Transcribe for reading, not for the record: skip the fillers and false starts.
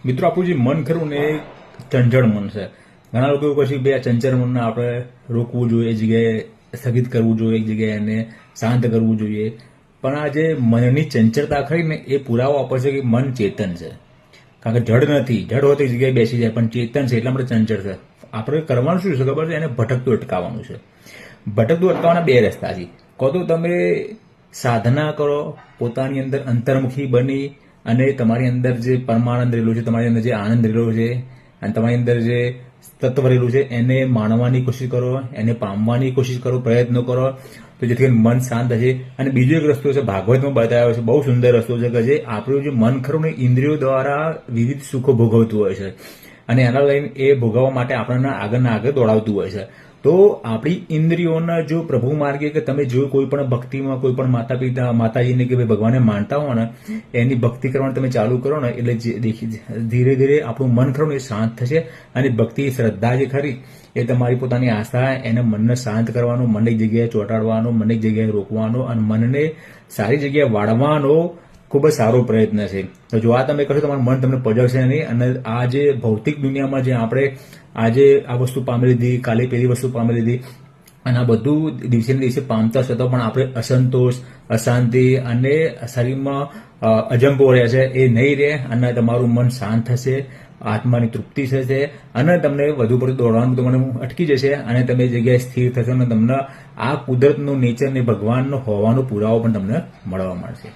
મિત્રો આપણું જે મન ખરું ને એ ચંચળ મન છે. ઘણા લોકો એવું કહે છે કે આ ચંચળ મનને આપણે રોકવું જોઈએ, એક જગ્યાએ સ્થગિત કરવું જોઈએ, એક જગ્યાએ એને શાંત કરવું જોઈએ. પણ આ જે મનની ચંચળતા ખરી ને એ પુરાવો આપે છે કે મન ચેતન છે. કારણ કે જડ નથી, જડ હોય તો એક જગ્યાએ બેસી જાય, પણ ચેતન છે એટલા માટે ચંચળ છે. આપણે કરવાનું શું છે ખબર છે? એને ભટકતું અટકાવવાનું છે. ભટકતું અટકાવવાના બે રસ્તા છે. કહો તો તમે સાધના કરો, પોતાની અંદર અંતર્મુખી બની અને તમારી અંદર જે પરમાનંદ રહેલું છે, તમારી અંદર જે આનંદ રહેલો છે અને તમારી અંદર જે તત્વ રહેલું છે એને માણવાની કોશિશ કરો, એને પામવાની કોશિશ કરો, પ્રયત્નો કરો, તો જેથી મન શાંત થશે. અને બીજો એક રસ્તો છે, ભાગવતમાં બતાવ્યો છે, બહુ સુંદર રસ્તો છે કે જે આપણું જે મન ખરું ને ઇન્દ્રિયો દ્વારા વિવિધ સુખો ભોગવતું હોય છે અને એના લઈને એ ભોગવવા માટે આપણને આગળના આગળ દોડાવતું હોય છે. તો આપણી ઇન્દ્રિયોના જો પ્રભુ માર્ગે કે તમે જો કોઈ પણ ભક્તિમાં કોઈ પણ માતા પિતા માતાજીને કે ભાઈ ભગવાનને માનતા હો ને એની ભક્તિ કરવાનું તમે ચાલુ કરો ને એટલે ધીરે ધીરે આપણું મન ખરું ને એ શાંત થશે. અને ભક્તિ શ્રદ્ધા જે ખરી એ તમારી પોતાની આસ્થા, એને મનને શાંત કરવાનું, મનને એક જગ્યાએ ચોંટાડવાનું, મનને એક જગ્યાએ રોકવાનું અને મનને સારી જગ્યાએ વાળવાનો ખૂબ જ સારો પ્રયત્ન છે. તો જો આ તમે કરશો તમારું મન તમને પજવશે નહીં. અને આ જે ભૌતિક દુનિયામાં જે આપણે આજે આ વસ્તુ પામી લીધી, કાલે પેલી વસ્તુ પામી લીધી અને આ બધું દિવસે ને દિવસે પામતા છતાં પણ આપણે અસંતોષ, અશાંતિ અને શરીરમાં અજંપો રહે છે એ નહીં રહે. અને તમારું મન શાંત થશે, આત્માની તૃપ્તિ થશે અને તમને વધુ પડતું દોડવાનું તમને અટકી જશે અને તમે જગ્યાએ સ્થિર થશો અને તમને આ કુદરતનું નેચર ને ભગવાનનો હોવાનો પુરાવો પણ તમને મળવા મળશે.